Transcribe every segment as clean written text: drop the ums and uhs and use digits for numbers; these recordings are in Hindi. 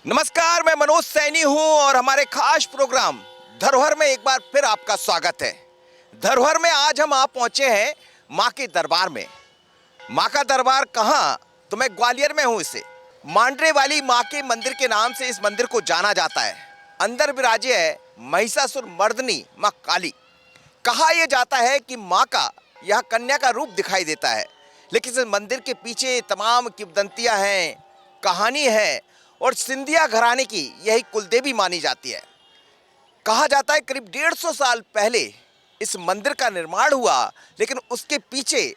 नमस्कार, मैं मनोज सैनी हूं और हमारे खास प्रोग्राम धरोहर में एक बार फिर आपका स्वागत है। धरोहर में आज हम आ पहुंचे हैं मां के दरबार में। मां का दरबार कहां? तो मैं ग्वालियर में हूं। इसे मांडरे वाली मां के मंदिर के नाम से इस मंदिर को जाना जाता है। अंदर विराजे है महिषासुर मर्दनी मां काली। कहा यह जाता है कि मां का यह कन्या का रूप दिखाई देता है, लेकिन इस मंदिर के पीछे तमाम किंवदंतियां हैं, कहानी है और सिंधिया घराने की यही कुलदेवी मानी जाती है। कहा जाता है करीब 150 साल पहले इस मंदिर का निर्माण हुआ, लेकिन उसके पीछे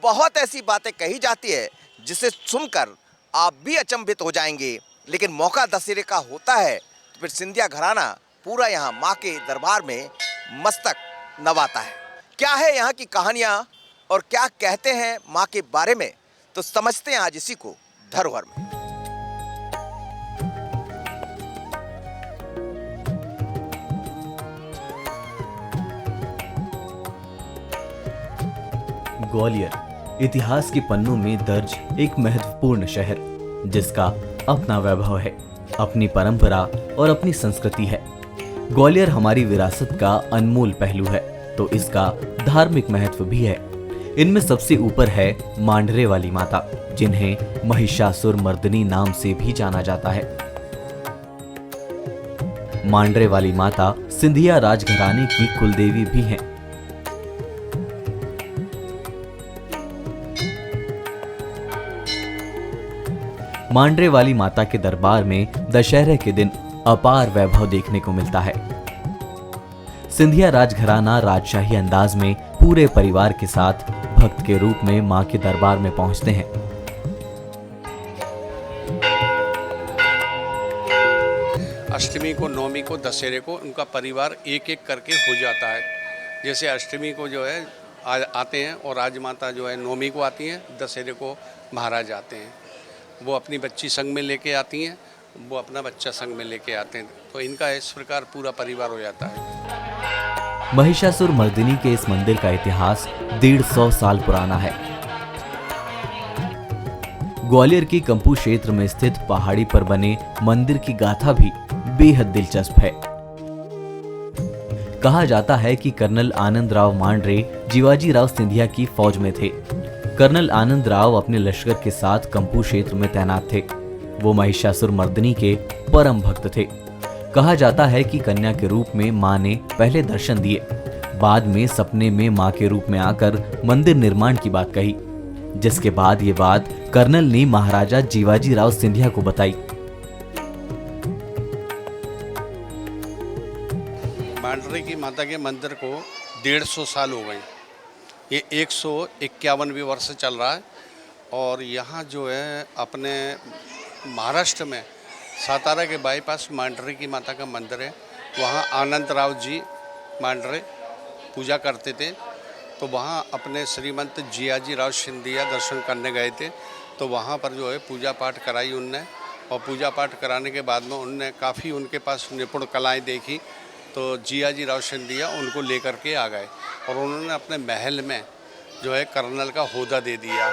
बहुत ऐसी बातें कही जाती है जिसे सुनकर आप भी अचंभित हो जाएंगे। लेकिन मौका दशहरे का होता है तो फिर सिंधिया घराना पूरा यहाँ माँ के दरबार में मस्तक नवाता है। क्या है यहाँ की कहानियाँ और क्या कहते हैं माँ के बारे में, तो समझते हैं आज इसी को धरोहर में। ग्वालियर इतिहास के पन्नों में दर्ज एक महत्वपूर्ण शहर, जिसका अपना वैभव है, अपनी परंपरा और अपनी संस्कृति है। ग्वालियर हमारी विरासत का अनमोल पहलू है, तो इसका धार्मिक महत्व भी है। इनमें सबसे ऊपर है मांडरे वाली माता, जिन्हें महिषासुर मर्दनी नाम से भी जाना जाता है। मांडरे वाली माता सिंधिया राजघराने की कुलदेवी भी हैं। मांडरे वाली माता के दरबार में दशहरे के दिन अपार वैभव देखने को मिलता है। सिंधिया राजघराना राजशाही अंदाज में पूरे परिवार के साथ भक्त के रूप में मां के दरबार में पहुंचते हैं। अष्टमी को, नवमी को, दशहरे को उनका परिवार एक एक करके हो जाता है। जैसे अष्टमी को जो है आते हैं और राजमाता जो है नवमी को आती हैं, दशहरे को महाराज आते हैं। वो अपनी बच्ची संग में लेके आती हैं, वो अपना बच्चा संग में लेके आते हैं। तो इनका इस प्रकार पूरा परिवार हो जाता है। महिषासुर मर्दिनी के इस मंदिर का इतिहास 150 साल पुराना है। ग्वालियर की कंपू क्षेत्र में स्थित पहाड़ी पर बने मंदिर की गाथा भी बेहद दिलचस्प है। कहा जाता है कि कर्नल आनंद राव मांडरे जीवाजी राव सिंधिया की फौज में थे। कर्नल आनंद राव अपने लश्कर के साथ कंपू क्षेत्र में तैनात थे। वो महिषासुर मर्दिनी के परम भक्त थे। कहा जाता है कि कन्या के रूप में मां ने पहले दर्शन दिए, बाद में सपने में मां के रूप में आकर मंदिर निर्माण की बात कही, जिसके बाद ये बात कर्नल ने महाराजा जीवाजी राव सिंधिया को बताई। मांडरे की माता के मंदिर को 150 साल हो गए। ये 151वें वर्ष चल रहा है। और यहाँ जो है अपने महाराष्ट्र में सातारा के बाईपास मांडरे की माता का मंदिर है। वहाँ आनंद राव जी मांडरे पूजा करते थे। तो वहाँ अपने श्रीमंत जियाजी राव सिंधिया दर्शन करने गए थे। तो वहाँ पर जो है पूजा पाठ कराई उनने, और पूजा पाठ कराने के बाद में उनने काफ़ी उनके पास निपुण कलाएँ देखी। तो जियाजी राव सिंधिया उनको लेकर के आ गए और उन्होंने अपने महल में जो है कर्नल का ओहदा दे दिया,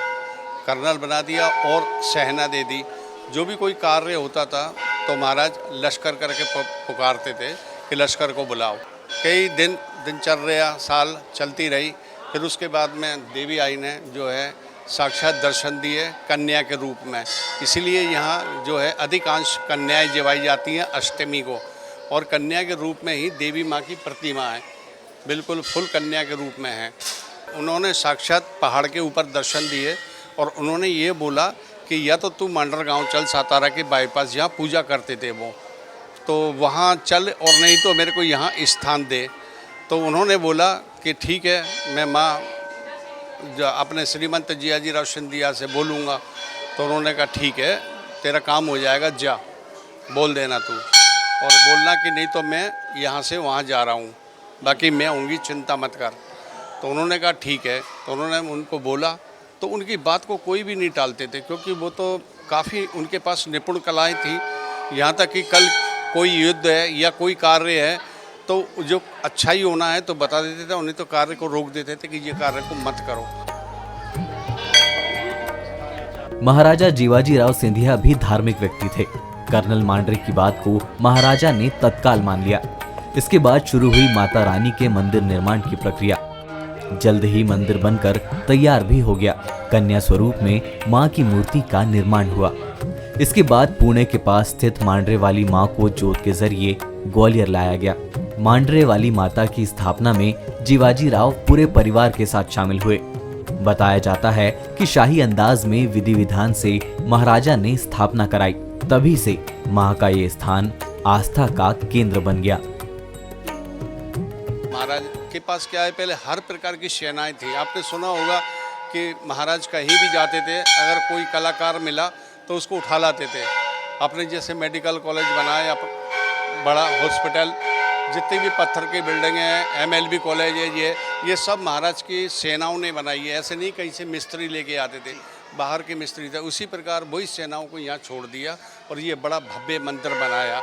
कर्नल बना दिया और सहना दे दी। जो भी कोई कार्य होता था तो महाराज लश्कर करके पुकारते थे कि लश्कर को बुलाओ। कई दिनचर्या साल चलती रही। फिर उसके बाद में देवी आई ने जो है साक्षात दर्शन दिए कन्या के रूप में। इसीलिए यहाँ जो है अधिकांश कन्याएं जवाई जाती हैं अष्टमी को, और कन्या के रूप में ही देवी माँ की प्रतिमा है, बिल्कुल फुल कन्या के रूप में है। उन्होंने साक्षात पहाड़ के ऊपर दर्शन दिए और उन्होंने ये बोला कि या तो तू मांडर गांव चल, सातारा के बाईपास जहाँ पूजा करते थे वो, तो वहाँ चल, और नहीं तो मेरे को यहाँ स्थान दे। तो उन्होंने बोला कि ठीक है, मैं माँ जो अपने श्रीमंत जियाजी राव सिंधिया से बोलूँगा। तो उन्होंने कहा ठीक है, तेरा काम हो जाएगा, जा बोल देना तू, और बोलना कि नहीं तो मैं यहाँ से वहाँ जा रहा हूँ, बाकी मैं होंगी, चिंता मत कर। तो उन्होंने कहा ठीक है। तो उन्होंने उनको बोला, तो उनकी बात को कोई भी नहीं टालते थे, क्योंकि वो तो काफ़ी उनके पास निपुण कलाएं थी। यहाँ तक कि कल कोई युद्ध है या कोई कार्य है तो जो अच्छा ही होना है तो बता देते थे, उन्हें तो कार्य को रोक देते थे कि ये कार्य को मत करो। महाराजा जीवाजी राव सिंधिया भी धार्मिक व्यक्ति थे। कर्नल मांडरे की बात को महाराजा ने तत्काल मान लिया। इसके बाद शुरू हुई माता रानी के मंदिर निर्माण की प्रक्रिया। जल्द ही मंदिर बनकर तैयार भी हो गया। कन्या स्वरूप में मां की मूर्ति का निर्माण हुआ। इसके बाद पुणे के पास स्थित मांडरे वाली मां को जोत के जरिए ग्वालियर लाया गया। मांडरे वाली माता की स्थापना में जीवाजी राव पूरे परिवार के साथ शामिल हुए। बताया जाता है कि शाही अंदाज में विधि विधान से महाराजा ने स्थापना कराई। तभी से मां का ये स्थान आस्था का केंद्र बन गया। महाराज के पास क्या है, पहले हर प्रकार की सेनाएं थी। आपने सुना होगा कि महाराज कहीं भी जाते थे, अगर कोई कलाकार मिला तो उसको उठा लाते थे। अपने जैसे मेडिकल कॉलेज बनाए या बड़ा हॉस्पिटल, जितनी भी पत्थर की बिल्डिंगें हैं, MLB कॉलेज है, ये सब महाराज की सेनाओं ने बनाई है। ऐसे नहीं कहीं से मिस्त्री लेके आते थे, बाहर के मिस्त्री थे। उसी प्रकार वही सेनाओं को यहाँ छोड़ दिया और ये बड़ा भव्य मंदिर बनाया।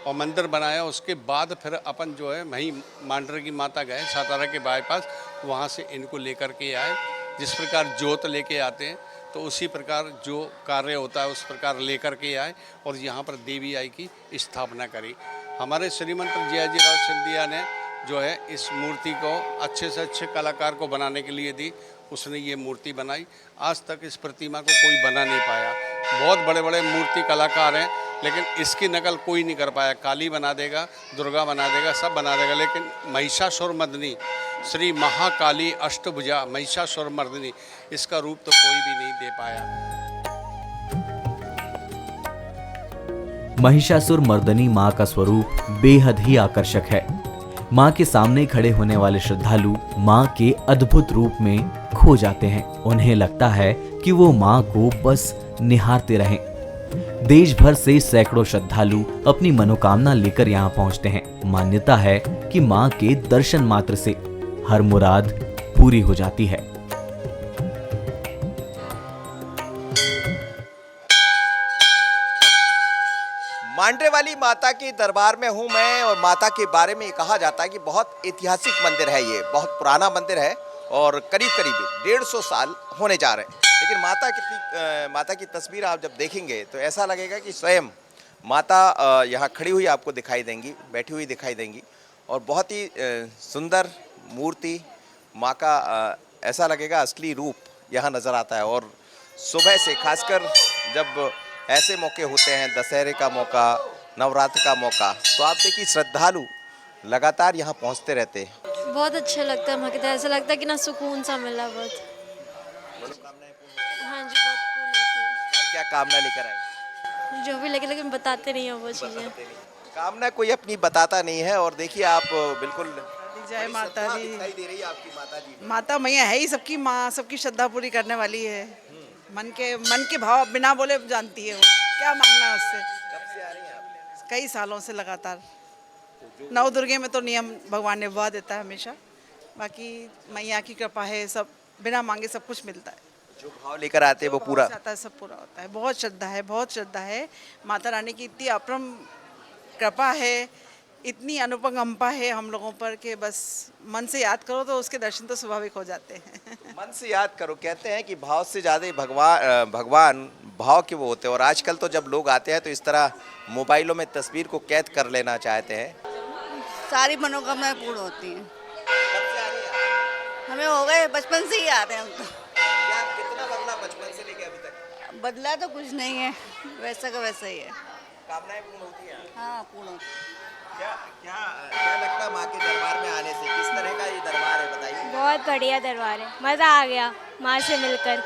और मंदिर बनाया उसके बाद फिर अपन जो है वहीं मांडरे की माता गए, सातारा के बाईपास, वहाँ से इनको लेकर के आए। जिस प्रकार जोत लेके आते हैं तो उसी प्रकार जो कार्य होता है उस प्रकार लेकर के आए और यहाँ पर देवी आई की स्थापना करी। हमारे श्रीमंत जियाजी राव सिंधिया ने जो है इस मूर्ति को अच्छे से अच्छे कलाकार को बनाने के लिए दी। उसने ये मूर्ति बनाई। आज तक इस प्रतिमा को कोई बना नहीं पाया। बहुत बड़े बड़े मूर्ति कलाकार हैं, लेकिन इसकी नकल कोई नहीं कर पाया। काली बना देगा, दुर्गा बना देगा, सब बना देगा, लेकिन महिषासुर मर्दिनी, श्री महाकाली अष्टभुजा महिषासुर मर्दिनी, इसका रूप तो कोई भी नहीं दे पाया। महिषासुर मर्दनी मां का स्वरूप बेहद ही आकर्षक है। मां के सामने खड़े होने वाले श्रद्धालु मां के अद्भुत रूप में खो जाते हैं। उन्हें लगता है कि वो मां को बस निहारते रहें। देश भर से सैकड़ों श्रद्धालु अपनी मनोकामना लेकर यहाँ पहुँचते हैं। मान्यता है कि मां के दर्शन मात्र से हर मुराद पूरी हो जाती है। मांडरे वाली माता के दरबार में हूं मैं और माता के बारे में कहा जाता है कि बहुत ऐतिहासिक मंदिर है। ये बहुत पुराना मंदिर है और करीब करीब 150 साल होने जा रहे हैं। लेकिन माता की तस्वीर आप जब देखेंगे तो ऐसा लगेगा कि स्वयं माता यहाँ खड़ी हुई आपको दिखाई देंगी, बैठी हुई दिखाई देंगी और बहुत ही सुंदर मूर्ति माँ का ऐसा लगेगा असली रूप यहाँ नज़र आता है। और सुबह से खासकर जब ऐसे मौके होते हैं, दशहरे का मौका, नवरात्र का मौका, तो आप देखिए श्रद्धालु लगातार यहाँ पहुँचते रहते हैं। बहुत अच्छा लगता है वहाँ की तरह, ऐसा लगता है कि ना सुकून सा मिला बहुत। हाँ जी, बहुत कूल होती है। और क्या कामना लेकर आए? जो भी लगे, लेकिन बताते नहीं हैं वो चीज़ें। कामना कोई अपनी बताता नहीं है। और देखिए आप बिल्कुल जय माता दी। दिखाई दे रही है आपकी माता जी। माता मैया है ही सबकी माँ, सबकी श्रद्धा पूरी करने वाली है। मन के भाव बिना बोले जानती है वो, क्या मांगना है उससे। कब से आ रही हैं आप? कई सालों से लगातार। नव दुर्गे में तो नियम भगवान निभा देता है हमेशा। बाकी मैया की कृपा है, सब बिना मांगे सब कुछ मिलता है। जो भाव लेकर आते हैं वो पूरा आता है, सब पूरा होता है। बहुत श्रद्धा है, बहुत श्रद्धा है। माता रानी की इतनी अपरम कृपा है, इतनी अनुपम है हम लोगों पर कि बस मन से याद करो तो उसके दर्शन तो स्वाभाविक हो जाते हैं। मन से याद करो। कहते हैं कि भाव से ज़्यादा भगवान भाव के वो होते हैं। और आजकल तो जब लोग आते हैं तो इस तरह मोबाइलों में तस्वीर को कैद कर लेना चाहते हैं। सारी मनोकामनाएं पूर्ण होती हैं। कब से आ रही हैं आप? हमें हो गए, बचपन से ही आ रहे हैं हम तो। क्या कितना बदला बचपन से लेके अभी तक? बदला तो कुछ नहीं है, वैसा का वैसा ही है। कामनाएं पूर्ण होती हैं? हाँ, पूर्ण होती है। क्या क्या क्या लगता है माँ के दरबार में आने से? किस तरह का ये दरबार है बताइए। बहुत बढ़िया दरबार है, मज़ा आ गया माँ से मिलकर।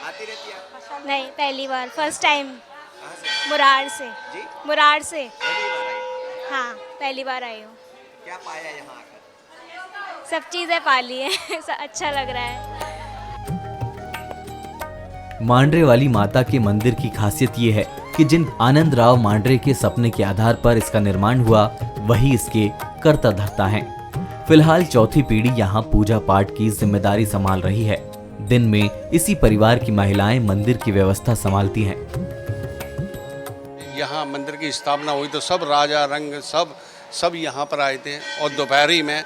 आती रहती है आप? नहीं, पहली बार, फर्स्ट टाइम। कहाँ से? मुरार से। जी? मुरार से। पहली बार आई? हाँ, पहली बार आई हूँ। क्या पाया यहाँ आकर? सब चीज़ें पा ली हैं। अच्छा लग रहा है। मांडरे वाली माता के मंदिर की खासियत ये है कि जिन आनंद राव मांडरे के सपने के आधार पर इसका निर्माण हुआ, वही इसके कर्ता धर्ता हैं। फिलहाल चौथी पीढ़ी यहाँ पूजा पाठ की जिम्मेदारी संभाल रही है। दिन में इसी परिवार की महिलाएं मंदिर की व्यवस्था संभालती हैं। यहाँ मंदिर की स्थापना हुई तो सब राजा रंग सब यहाँ पर आए थे और दोपहरी में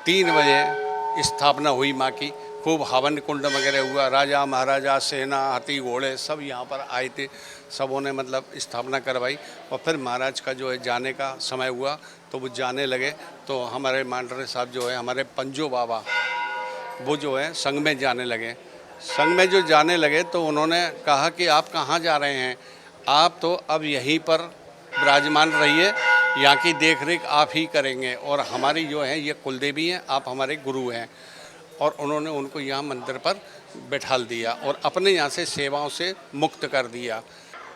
3 बजे स्थापना हुई माँ की। खूब हवन कुंड वगैरह हुआ, राजा महाराजा सेना हाथी घोड़े सब यहाँ पर आए थे, सबों ने मतलब स्थापना करवाई। और फिर महाराज का जो है जाने का समय हुआ तो वो जाने लगे, तो हमारे मांडरे साहब जो है हमारे पंजो बाबा वो जो है संग में जाने लगे। संग में जो जाने लगे तो उन्होंने कहा कि आप कहाँ जा रहे हैं, आप तो अब यहीं पर विराजमान रहिए, यहाँ की देख रेख आप ही करेंगे और हमारी जो है ये कुलदेवी हैं, आप हमारे गुरु हैं। और उन्होंने उनको यहाँ मंदिर पर बैठाल दिया और अपने यहाँ से सेवाओं से मुक्त कर दिया।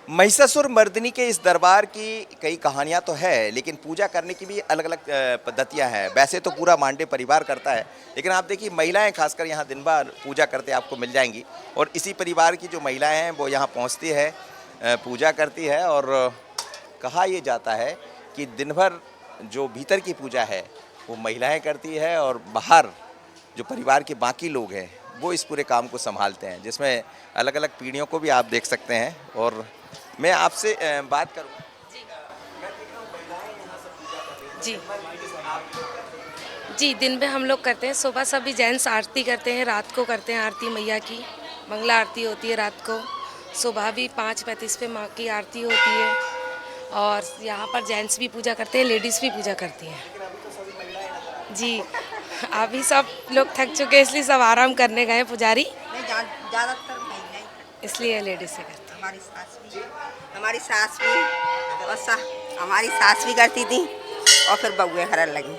महिषासुर मर्दिनी के इस दरबार की कई कहानियां तो है, लेकिन पूजा करने की भी अलग अलग पद्धतियां हैं। वैसे तो पूरा मांडे परिवार करता है, लेकिन आप देखिए महिलाएं खासकर यहाँ दिन भर पूजा करते आपको मिल जाएंगी। और इसी परिवार की जो महिलाएं हैं वो यहाँ पहुँचती है, पूजा करती है। और कहा यह जाता है कि दिन भर जो भीतर की पूजा है वो महिलाएँ करती है और बाहर जो परिवार के बाकी लोग हैं वो इस पूरे काम को संभालते हैं, जिसमें अलग अलग पीढ़ियों को भी आप देख सकते हैं। और मैं आपसे बात करूँ जी जी, दिन में हम लोग करते हैं, सुबह सभी जेंट्स आरती करते हैं, रात को करते हैं आरती मैया की, मंगला आरती होती है रात को, सुबह भी 5:35 पे माँ की आरती होती है। और यहाँ पर जेंट्स भी पूजा करते हैं, लेडीज़ भी पूजा करती हैं जी। अभी सब लोग थक चुके हैं इसलिए सब आराम करने गए पुजारी, ज़्यादातर महिलाएं, इसलिए लेडीज़ से करते हैं। हमारी सास भी और हमारी सास भी करती थी और फिर बहुएं करने लगी।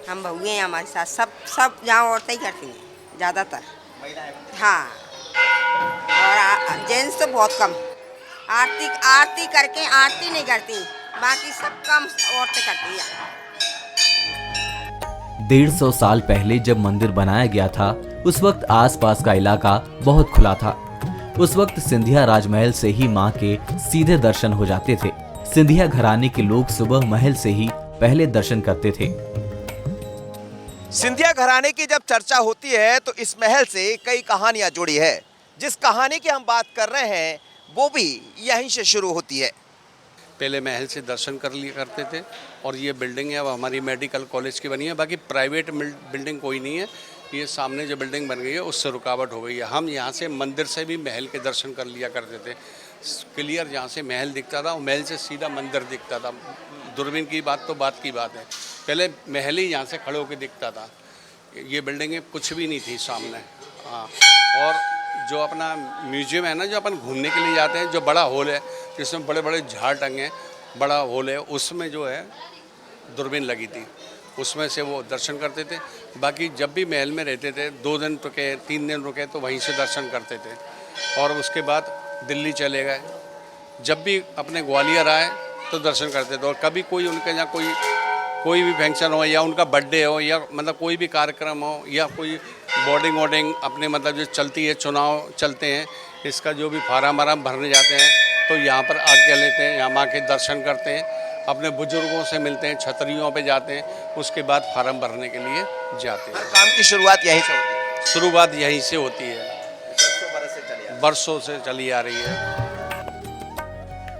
हम बहुएं हैं, हमारी सास सब यहाँ औरतें ही करती हैं ज़्यादातर। हाँ, और जेंट्स तो बहुत कम आरती करके आरती नहीं करती, बाकी सब काम औरतें करती हैं। 150 साल पहले जब मंदिर बनाया गया था उस वक्त आसपास का इलाका बहुत खुला था। उस वक्त सिंधिया राजमहल से ही मां के सीधे दर्शन हो जाते थे। सिंधिया घराने के लोग सुबह महल से ही पहले दर्शन करते थे। सिंधिया घराने की जब चर्चा होती है तो इस महल से कई कहानियां जुड़ी है। जिस कहानी की हम बात कर रहे हैं वो भी यहीं से शुरू होती है। पहले महल से दर्शन कर लिया करते थे और ये बिल्डिंग है वो हमारी मेडिकल कॉलेज की बनी है, बाकी प्राइवेट बिल्डिंग कोई नहीं है। ये सामने जो बिल्डिंग बन गई है उससे रुकावट हो गई है। हम यहाँ से मंदिर से भी महल के दर्शन कर लिया करते थे, क्लियर जहाँ से महल दिखता था और महल से सीधा मंदिर दिखता था। दूरबीन की बात तो बात की बात है, पहले महल ही यहाँ से खड़े होकर दिखता था। ये बिल्डिंगें कुछ भी नहीं थी सामने। हाँ, और जो अपना म्यूजियम है ना, जो अपन घूमने के लिए जाते हैं, जो बड़ा हॉल है जिसमें बड़े बड़े झाड़ टंगे, बड़ा हॉल है, उसमें जो है दूरबीन लगी थी, उसमें से वो दर्शन करते थे। बाकी जब भी महल में रहते थे 2 दिन रुके 3 दिन रुके तो वहीं से दर्शन करते थे। और उसके बाद दिल्ली चले गए, जब भी अपने ग्वालियर आए तो दर्शन करते थे। और कभी कोई उनके यहाँ कोई भी फंक्शन हो या उनका बर्थडे हो या मतलब कोई भी कार्यक्रम हो या कोई बोर्डिंग वोर्डिंग अपने मतलब जो चलती है, चुनाव चलते हैं, इसका जो भी फार्म वार्म भरने जाते हैं तो यहाँ पर आज्ञा लेते हैं, यहाँ माँ के दर्शन करते हैं, अपने बुजुर्गों से मिलते हैं, छतरियों पे जाते हैं, उसके बाद फार्म भरने के लिए जाते हैं। काम की शुरुआत यहीं से होती है। शुरुआत यहीं से होती है, बरसों से चली आ रही है।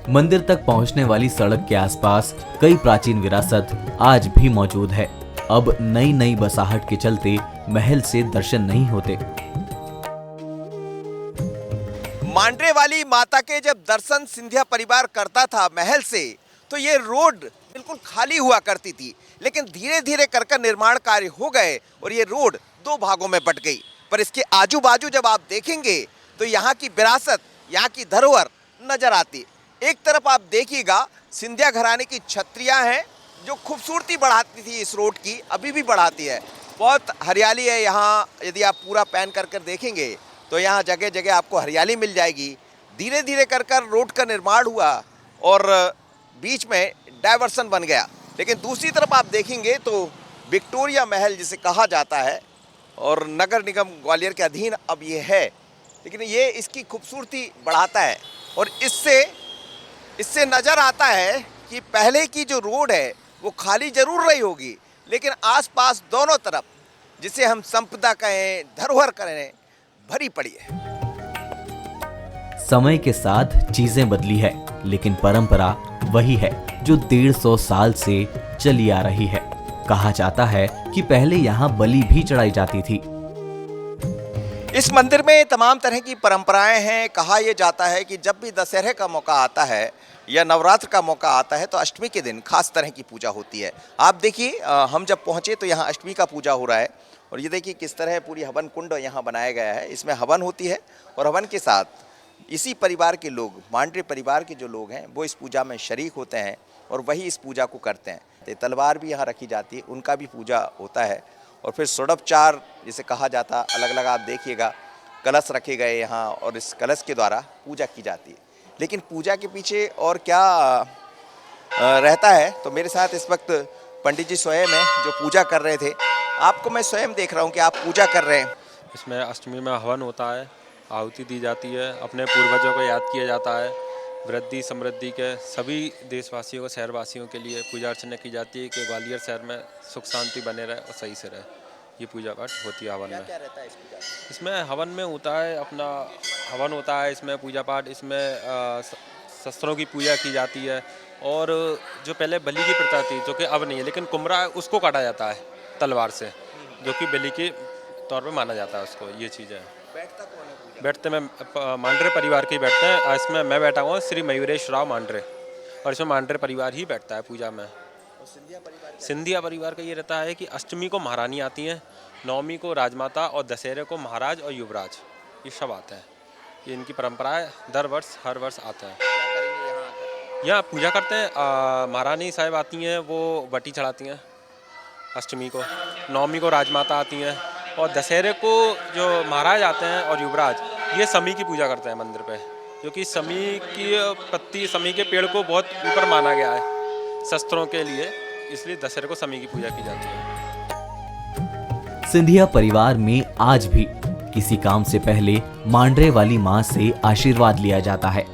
मंदिर तक पहुंचने वाली सड़क के आसपास कई प्राचीन विरासत आज भी मौजूद है। अब नई बसाहट के चलते महल से दर्शन नहीं होते। मांडरे वाली माता के जब दर्शन सिंधिया परिवार करता था महल से तो ये रोड बिल्कुल खाली हुआ करती थी, लेकिन धीरे धीरे कर निर्माण कार्य हो गए और ये रोड 2 भागों में बट गई। पर इसके आजू बाजू जब आप देखेंगे तो यहाँ की विरासत, यहाँ की धरोहर नजर आती। एक तरफ आप देखिएगा सिंधिया घराने की छतरियाँ हैं जो खूबसूरती बढ़ाती थी इस रोड की, अभी भी बढ़ाती है। बहुत हरियाली है यहाँ, यदि आप पूरा पैन कर देखेंगे तो यहाँ जगह जगह आपको हरियाली मिल जाएगी। धीरे धीरे कर रोड का निर्माण हुआ और बीच में डायवर्सन बन गया। लेकिन दूसरी तरफ आप देखेंगे तो विक्टोरिया महल जिसे कहा जाता है और नगर निगम ग्वालियर के अधीन अब ये है, लेकिन ये इसकी खूबसूरती बढ़ाता है। और इससे नज़र आता है कि पहले की जो रोड है वो खाली जरूर रही होगी, लेकिन आसपास दोनों तरफ जिसे हम संपदा कहें, धरोहर कहें, भरी पड़ी है। समय के साथ चीजें बदली है, लेकिन परंपरा वही है जो 150 साल से चली आ रही है। कहा जाता है कि पहले यहाँ बलि भी चढ़ाई जाती थी। इस मंदिर में तमाम तरह की परंपराएं हैं। कहा यह जाता है कि जब भी दशहरे का मौका आता है या नवरात्र का मौका आता है तो अष्टमी के दिन खास तरह की पूजा होती है। आप देखिए हम जब पहुंचे तो यहाँ अष्टमी का पूजा हो रहा है और ये देखिए किस तरह पूरी हवन कुंड यहाँ बनाया गया है। इसमें हवन होती है और हवन के साथ इसी परिवार के लोग, मांडरे परिवार के जो लोग हैं वो इस पूजा में शरीक होते हैं और वही इस पूजा को करते हैं। तलवार भी यहाँ रखी जाती है, उनका भी पूजा होता है। और फिर षोडोपचार जिसे कहा जाता, अलग अलग आप देखिएगा कलश रखे गए यहाँ और इस कलश के द्वारा पूजा की जाती है। लेकिन पूजा के पीछे और क्या रहता है, तो मेरे साथ इस वक्त पंडित जी स्वयं हैं जो पूजा कर रहे थे। आपको मैं स्वयं देख रहा हूँ कि आप पूजा कर रहे हैं। इसमें अष्टमी में हवन होता है, आहुति दी जाती है, अपने पूर्वजों को याद किया जाता है, वृद्धि समृद्धि के सभी देशवासियों को, शहरवासियों के लिए पूजा अर्चना की जाती है कि ग्वालियर शहर में सुख शांति बने रहे और सही से रहे। ये पूजा पाठ होती है हवन में। क्या रहता है इस पूजा में? इसमें हवन में होता है अपना हवन होता है, इसमें पूजा पाठ, इसमें शस्त्रों की पूजा की जाती है। और जो पहले बलि की प्रथा थी जो कि अब नहीं है, लेकिन कुम्हरा उसको काटा जाता है तलवार से, जो कि बलि के तौर पे माना जाता है उसको। ये चीज़ है। बैठता कौन है पूजा? बैठते में मांडरे परिवार के ही बैठते हैं। इसमें मैं बैठा हुआ हूँ श्री मयूरेश राव मांडरे, और इसमें मांडरे परिवार ही बैठता है पूजा में। और सिंधिया परिवार का ये रहता है कि अष्टमी को महारानी आती हैं, नवमी को राजमाता और दशहरे को महाराज और युवराज, ये सब आते हैं। ये इनकी परंपरा है, दर वर्ष हर वर्ष आते हैं। यहाँ पूजा करते हैं। महारानी साहिब आती हैं, वो बटी चढ़ाती हैं अष्टमी को, नवमी को राजमाता आती हैं और दशहरे को जो महाराज आते हैं और युवराज, ये समी की पूजा करते हैं मंदिर पे, जो कि समी की पत्ती, समी के पेड़ को बहुत ऊपर माना गया है शस्त्रों के लिए, इसलिए दशहरे को समी की पूजा की जाती है। सिंधिया परिवार में आज भी किसी काम से पहले मांडरे वाली मां से आशीर्वाद लिया जाता है।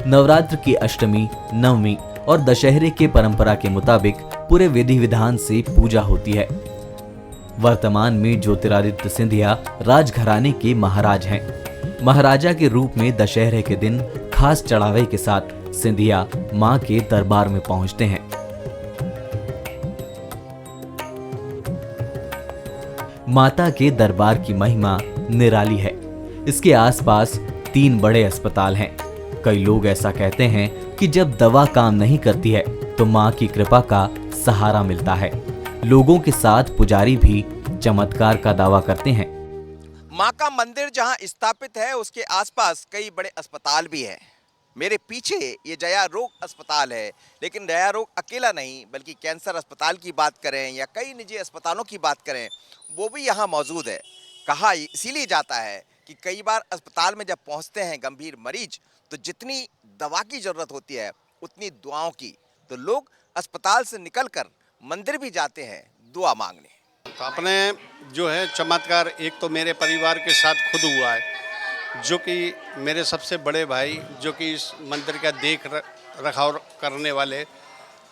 नवरात्र की अष्टमी, नवमी और दशहरे के परंपरा के मुताबिक पूरे विधि विधान से पूजा होती है। वर्तमान में ज्योतिरादित्य सिंधिया राजघराने के महाराज हैं। महाराजा के रूप में दशहरे के दिन खास चढ़ावे के साथ सिंधिया मां के दरबार में पहुंचते हैं। माता के दरबार की महिमा निराली है। इसके आसपास 3 बड़े अस्पताल हैं। कई लोग ऐसा कहते हैं कि जब दवा काम नहीं करती है तो मां की कृपा का सहारा मिलता है। लोगों के साथ पुजारी भी चमत्कार का दावा करते हैं। मां का मंदिर जहां स्थापित है उसके आसपास कई बड़े अस्पताल भी हैं। मेरे पीछे ये जया रोग अस्पताल है, लेकिन जया रोग अकेला नहीं, बल्कि कैंसर अस्पताल की बात करें या कई निजी अस्पतालों की बात करें, वो भी यहाँ मौजूद है। कहा इसीलिए जाता है कि कई बार अस्पताल में जब पहुँचते हैं गंभीर मरीज, तो जितनी दवा की ज़रूरत होती है उतनी दुआओं की, तो लोग अस्पताल से निकलकर मंदिर भी जाते हैं दुआ मांगने। तो अपने जो है चमत्कार एक तो मेरे परिवार के साथ खुद हुआ है, जो कि मेरे सबसे बड़े भाई, जो कि इस मंदिर का देख रखाव करने वाले,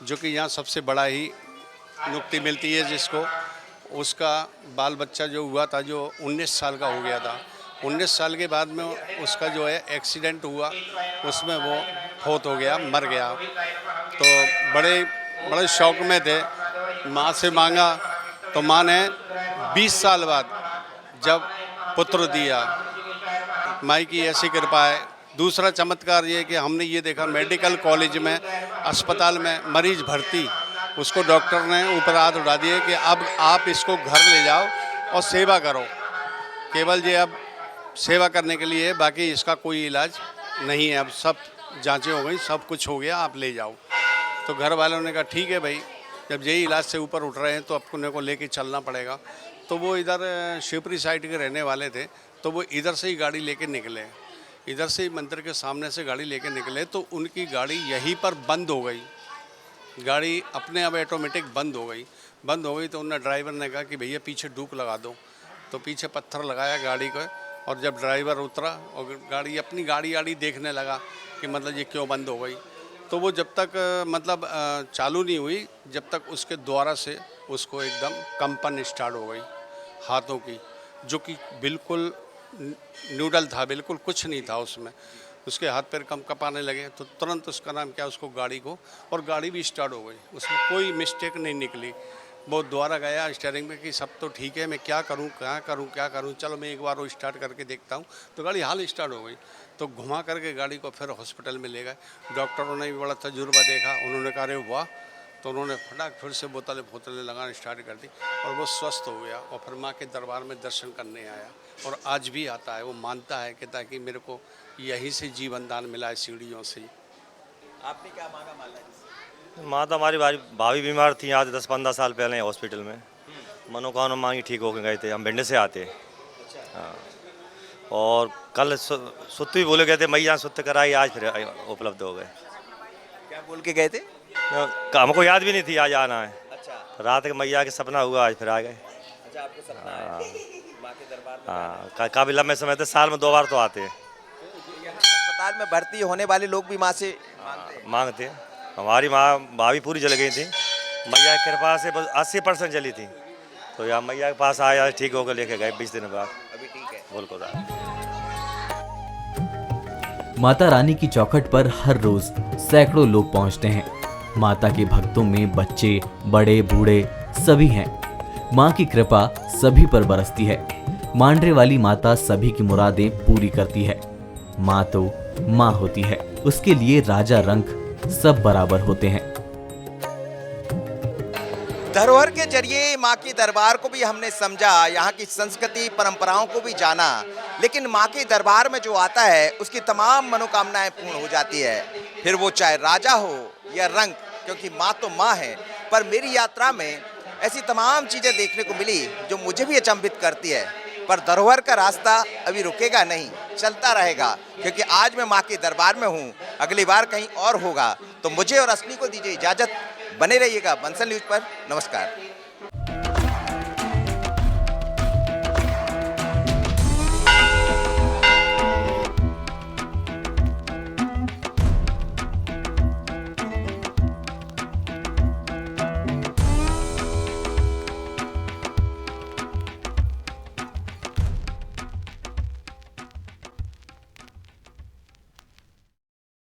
जो कि यहाँ सबसे बड़ा ही मुक्ति मिलती है जिसको, उसका बाल बच्चा जो हुआ था, जो 19 साल का हो गया था, 19 साल के बाद में उसका जो है एक्सीडेंट हुआ, उसमें वो फौत हो गया, मर गया। तो बड़े शौक में थे, माँ से मांगा तो माँ ने 20 साल बाद जब पुत्र दिया। माई की ऐसी कृपा है। दूसरा चमत्कार ये कि हमने ये देखा मेडिकल कॉलेज में, अस्पताल में मरीज भर्ती, उसको डॉक्टर ने ऊपर हाथ उठा दिए कि अब आप इसको घर ले जाओ और सेवा करो, केवल ये अब सेवा करने के लिए, बाकी इसका कोई इलाज नहीं है। अब सब जांचें हो गई, सब कुछ हो गया, आप ले जाओ। तो घर वालों ने कहा ठीक है भाई, जब यही इलाज से ऊपर उठ रहे हैं तो अपने को लेके चलना पड़ेगा। तो वो इधर शिवपुरी साइड के रहने वाले थे, तो वो इधर से ही गाड़ी लेके निकले, इधर से ही मंदिर के सामने से गाड़ी लेके निकले, तो उनकी गाड़ी यहीं पर बंद हो गई। गाड़ी अपने आप ऑटोमेटिक बंद हो गई। तो उन्हें ड्राइवर ने कहा कि भैया पीछे डूक लगा दो, तो पीछे पत्थर लगाया गाड़ी को, और जब ड्राइवर उतरा और गाड़ी अपनी गाड़ी देखने लगा कि मतलब ये क्यों बंद हो गई, तो वो जब तक मतलब चालू नहीं हुई, जब तक उसके द्वारा से उसको एकदम कंपन स्टार्ट हो गई हाथों की, जो कि बिल्कुल न्यूडल था, बिल्कुल कुछ नहीं था उसमें। उसके हाथ पैर कँपाने लगे, तो तुरंत उसका नाम क्या, उसको गाड़ी को, और गाड़ी भी स्टार्ट हो गई, उसमें कोई मिस्टेक नहीं निकली। वो दोबारा गया स्टीयरिंग में कि सब तो ठीक है, मैं क्या करूं, क्या करूं, चलो मैं एक बार वो स्टार्ट करके देखता हूं। तो गाड़ी हाल स्टार्ट हो गई, तो घुमा करके गाड़ी को फिर हॉस्पिटल में ले गए। डॉक्टरों ने भी बड़ा तजुर्बा देखा, उन्होंने कहा अरे वाह, तो उन्होंने फटाक फिर से बोतलें लगाना स्टार्ट कर दी और वो स्वस्थ हो गया। और फिर माँ के दरबार में दर्शन करने आया और आज भी आता है। वो मानता है कि ताकि मेरे को यहीं से जीवन दान मिला है, सीढ़ियों से। आपने क्या मांगा माला? माँ तो हमारी भाभी बीमार थी आज 10-15 साल पहले हॉस्पिटल में, मनोकामना मांगी, ठीक होकर गए थे। हम भिंड से आते। हाँ, और कल सुत्त भी बोले गए थे, मैया सुत्त कराई, आज फिर उपलब्ध हो गए। क्या बोल के गए थे? हमको याद भी नहीं थी आज आना है। अच्छा, रात के मैया के सपना हुआ, आज फिर आ गए। अच्छा, आपको सपना है माँ के दरबार में? हाँ, काफ़ी लंबे समय से, साल में 2 बार तो आते हैं। अस्पताल में भर्ती होने वाले लोग भी माँ से मांगते हैं। हमारी माँ भाभी पूरी जल गई थी, मैया की कृपा से बस 80% जली थी। तो यहाँ मैया के पास आया, ठीक होकर लेके गए 20 दिन बाद। अभी ठीक है? बिल्कुल। माता रानी की चौखट पर हर रोज सैकड़ों लोग पहुंचते हैं। माता के भक्तों में बच्चे, बड़े, बूढ़े सभी हैं। माँ की कृपा सभी पर बरसती है। मांडरे वाली माता सभी की मुरादें पूरी करती है। माँ तो माँ होती है, उसके लिए राजा रंक सब बराबर होते हैं। धरोहर के जरिए माँ के दरबार को भी हमने समझा, यहाँ की संस्कृति परंपराओं को भी जाना, लेकिन माँ के दरबार में जो आता है उसकी तमाम मनोकामनाएं पूर्ण हो जाती है। फिर वो चाहे राजा हो या रंक, क्योंकि माँ तो माँ है। पर मेरी यात्रा में ऐसी तमाम चीज़ें देखने को मिली जो मुझे भी अचंभित करती है। पर धरोहर का रास्ता अभी रुकेगा नहीं, चलता रहेगा, क्योंकि आज मैं माँ के दरबार में हूँ, अगली बार कहीं और होगा। तो मुझे और असली को दीजिए इजाज़त। बने रहिएगा बंसल न्यूज़ पर। नमस्कार।